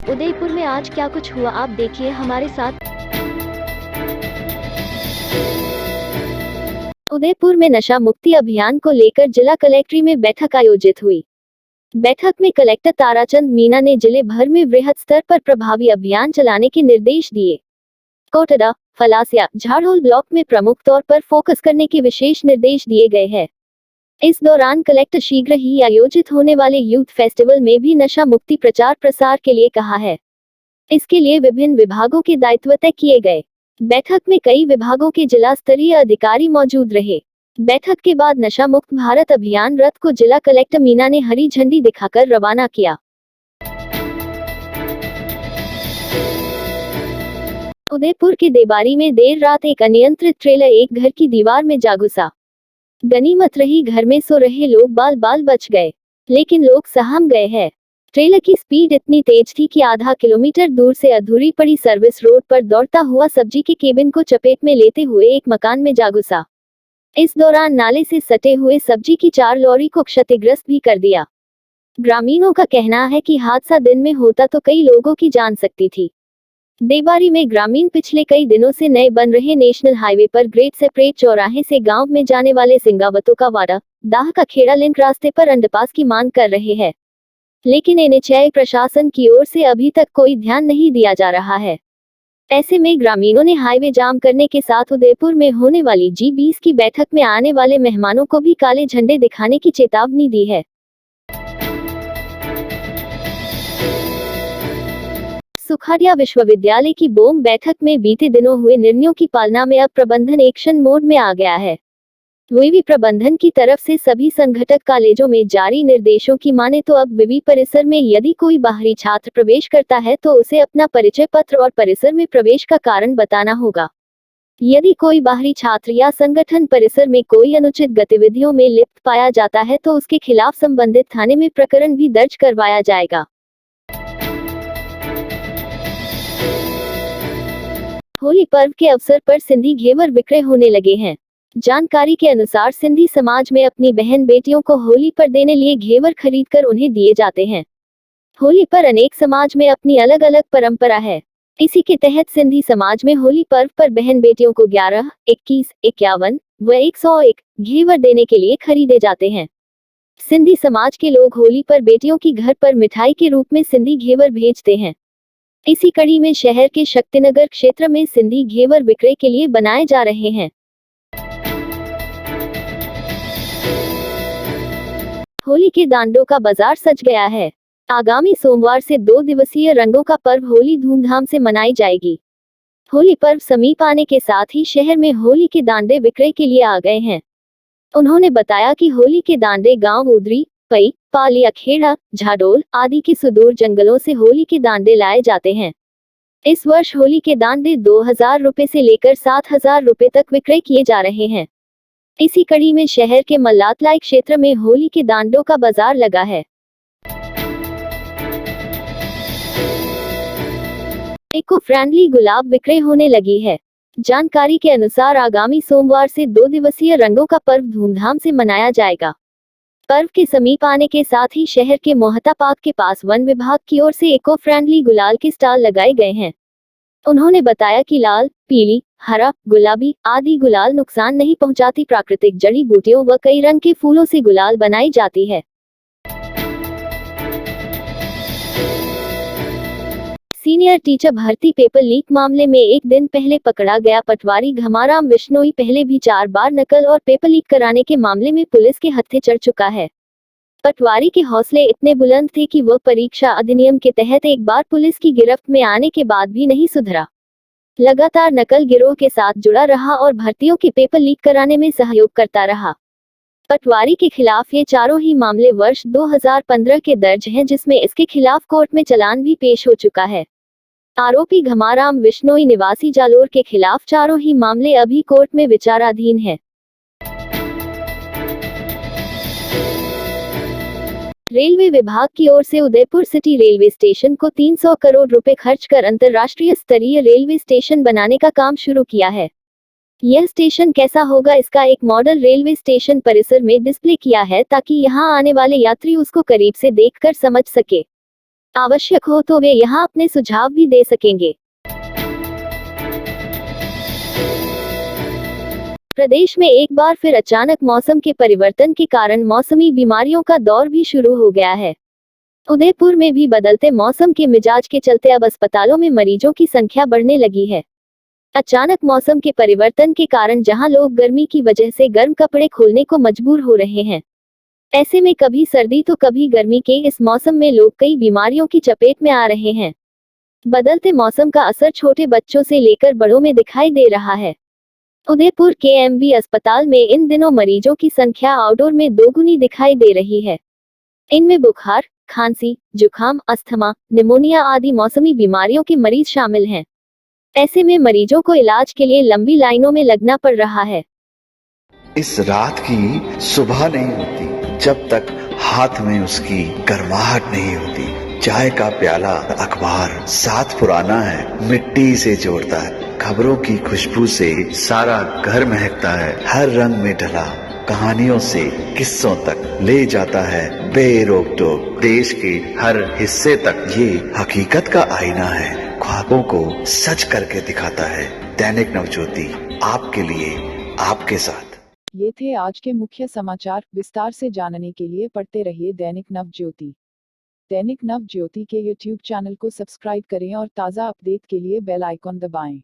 उदयपुर में आज क्या कुछ हुआ, आप देखिए हमारे साथ। उदयपुर में नशा मुक्ति अभियान को लेकर जिला कलेक्ट्री में बैठक आयोजित हुई। बैठक में कलेक्टर ताराचंद मीणा ने जिले भर में वृहद स्तर पर प्रभावी अभियान चलाने के निर्देश दिए। कोटड़ा, फलासिया, झाड़ोल ब्लॉक में प्रमुख तौर पर फोकस करने के विशेष निर्देश दिए गए हैं। इस दौरान कलेक्टर शीघ्र ही आयोजित होने वाले यूथ फेस्टिवल में भी नशा मुक्ति प्रचार प्रसार के लिए कहा है। इसके लिए विभिन्न विभागों के दायित्व तय किए गए। बैठक में कई विभागों के जिला स्तरीय अधिकारी मौजूद रहे। बैठक के बाद नशा मुक्त भारत अभियान रथ को जिला कलेक्टर मीणा ने हरी झंडी दिखाकर रवाना किया। उदयपुर के देबारी में देर रात एक अनियंत्रित ट्रेलर एक घर की दीवार में जा घुसा। गनीमत रही घर में सो रहे लोग बाल बाल बच गए, लेकिन लोग सहम गए हैं। ट्रेलर की स्पीड इतनी तेज थी कि आधा किलोमीटर दूर से अधूरी पड़ी सर्विस रोड पर दौड़ता हुआ सब्जी के केबिन को चपेट में लेते हुए एक मकान में जा घुसा। इस दौरान नाले से सटे हुए सब्जी की 4 लॉरी को क्षतिग्रस्त भी कर दिया। ग्रामीणों का कहना है कि हादसा दिन में होता तो कई लोगों की जान सकती थी। देबारी में ग्रामीण पिछले कई दिनों से नए बन रहे नेशनल हाईवे पर ग्रेड सेपरेट चौराहे से गांव में जाने वाले सिंगावतों का वाड़ा, दाह का खेड़ा लिंक रास्ते पर अंडरपास की मांग कर रहे हैं, लेकिन एनएचएआई प्रशासन की ओर से अभी तक कोई ध्यान नहीं दिया जा रहा है। ऐसे में ग्रामीणों ने हाईवे जाम करने के साथ उदयपुर में होने वाली G20 की बैठक में आने वाले मेहमानों को भी काले झंडे दिखाने की चेतावनी दी है। सुखाड़िया विश्वविद्यालय की बोम बैठक में बीते दिनों हुए निर्णयों की पालना में अब प्रबंधन एक्शन मोड में आ गया है। विवि प्रबंधन की तरफ से सभी संघटक कॉलेजों में जारी निर्देशों की माने तो अब विवि परिसर में यदि कोई बाहरी छात्र प्रवेश करता है तो उसे अपना परिचय पत्र और परिसर में प्रवेश का कारण बताना होगा। यदि कोई बाहरी छात्र या संगठन परिसर में कोई अनुचित गतिविधियों में लिप्त पाया जाता है तो उसके खिलाफ संबंधित थाने में प्रकरण भी दर्ज करवाया जाएगा। होली पर्व के अवसर पर सिंधी घेवर विक्रय होने लगे हैं। जानकारी के अनुसार सिंधी समाज में अपनी बहन बेटियों को होली पर देने लिए घेवर खरीदकर उन्हें दिए जाते हैं। होली पर अनेक समाज में अपनी अलग अलग परंपरा है। इसी के तहत सिंधी समाज में होली पर्व पर बहन बेटियों को 11, 21, 51 व 101 घेवर देने के लिए खरीदे जाते हैं। सिंधी समाज के लोग होली पर बेटियों की घर पर मिठाई के रूप में सिंधी घेवर भेजते हैं। इसी कड़ी में शहर के शक्तिनगर क्षेत्र में सिंधी घेवर विक्रय के लिए बनाए जा रहे हैं। होली के दांडों का बाजार सज गया है। आगामी सोमवार से 2 दिवसीय रंगों का पर्व होली धूमधाम से मनाई जाएगी। होली पर्व समीप आने के साथ ही शहर में होली के दांडे विक्रय के लिए आ गए हैं। उन्होंने बताया कि होली के दांडे गांव उदरी, पई, पालिया खेड़ा, झाडोल आदि के सुदूर जंगलों से होली के दांडे लाए जाते हैं। इस वर्ष होली के दांडे 2000 रुपए से लेकर 7000 रुपए तक विक्रय किए जा रहे हैं। इसी कड़ी में शहर के मल्लातलाई क्षेत्र में होली के दांडों का बाजार लगा है। इको फ्रेंडली गुलाब विक्रय होने लगी है। जानकारी के अनुसार आगामी सोमवार से 2 दिवसीय रंगों का पर्व धूमधाम से मनाया जाएगा। पर्व के समीप आने के साथ ही शहर के मोहता पार्क के पास वन विभाग की ओर से इको फ्रेंडली गुलाल के स्टॉल लगाए गए हैं। उन्होंने बताया कि लाल, पीली, हरा, गुलाबी आदि गुलाल नुकसान नहीं पहुंचाती प्राकृतिक जड़ी बूटियों व कई रंग के फूलों से गुलाल बनाई जाती है। सीनियर टीचर भर्ती पेपर लीक मामले में एक दिन पहले पकड़ा गया पटवारी घमाराम विश्नोई पहले भी 4 बार नकल और पेपर लीक कराने के मामले में पुलिस के हत्थे चढ़ चुका है। पटवारी के हौसले इतने बुलंद थे कि वह परीक्षा अधिनियम के तहत एक बार पुलिस की गिरफ्त में आने के बाद भी नहीं सुधरा। लगातार नकल गिरोह के साथ जुड़ा रहा और भर्तियों के पेपर लीक कराने में सहयोग करता रहा। पटवारी के खिलाफ ये चारों ही मामले वर्ष 2015 के दर्ज हैं, जिसमें इसके खिलाफ कोर्ट में चालान भी पेश हो चुका है। आरोपी घमाराम विश्नोई निवासी जालोर के खिलाफ चारों ही मामले अभी कोर्ट में विचाराधीन है। रेलवे विभाग की ओर से उदयपुर सिटी रेलवे स्टेशन को 300 करोड़ रुपए खर्च कर अंतर्राष्ट्रीय स्तरीय रेलवे स्टेशन बनाने का काम शुरू किया है। यह स्टेशन कैसा होगा, इसका एक मॉडल रेलवे स्टेशन परिसर में डिस्प्ले किया है ताकि यहां आने वाले यात्री उसको करीब से देखकर समझ सके। आवश्यक हो तो वे यहाँ अपने सुझाव भी दे सकेंगे। प्रदेश में एक बार फिर अचानक मौसम के परिवर्तन के कारण मौसमी बीमारियों का दौर भी शुरू हो गया है। उदयपुर में भी बदलते मौसम के मिजाज के चलते अब अस्पतालों में मरीजों की संख्या बढ़ने लगी है। अचानक मौसम के परिवर्तन के कारण जहां लोग गर्मी की वजह से गर्म कपड़े खोलने को मजबूर हो रहे हैं, ऐसे में कभी सर्दी तो कभी गर्मी के इस मौसम में लोग कई बीमारियों की चपेट में आ रहे हैं। बदलते मौसम का असर छोटे बच्चों से लेकर बड़ों में दिखाई दे रहा है। उदयपुर के एमबी अस्पताल में इन दिनों मरीजों की संख्या आउटडोर में दोगुनी दिखाई दे रही है। इनमें बुखार, खांसी, जुकाम, अस्थमा, निमोनिया आदि मौसमी बीमारियों के मरीज शामिल हैं। ऐसे में मरीजों को इलाज के लिए लंबी लाइनों में लगना पड़ रहा है। इस रात की सुबह नहीं होती जब तक हाथ में उसकी गर्माहट नहीं होती। चाय का प्याला, अखबार साथ पुराना है, मिट्टी से जोड़ता है। खबरों की खुशबू से सारा घर महकता है। हर रंग में ढला कहानियों से किस्सों तक ले जाता है बेरोक टोक। देश के हर हिस्से तक ये हकीकत का आईना है। ख्वाबों को सच करके दिखाता है। दैनिक नवज्योति, आपके लिए, आपके साथ। ये थे आज के मुख्य समाचार। विस्तार से जानने के लिए पढ़ते रहिए दैनिक नवज्योति। दैनिक नवज्योति के YouTube चैनल को सब्सक्राइब करें और ताज़ा अपडेट के लिए बेल आइकॉन दबाएं।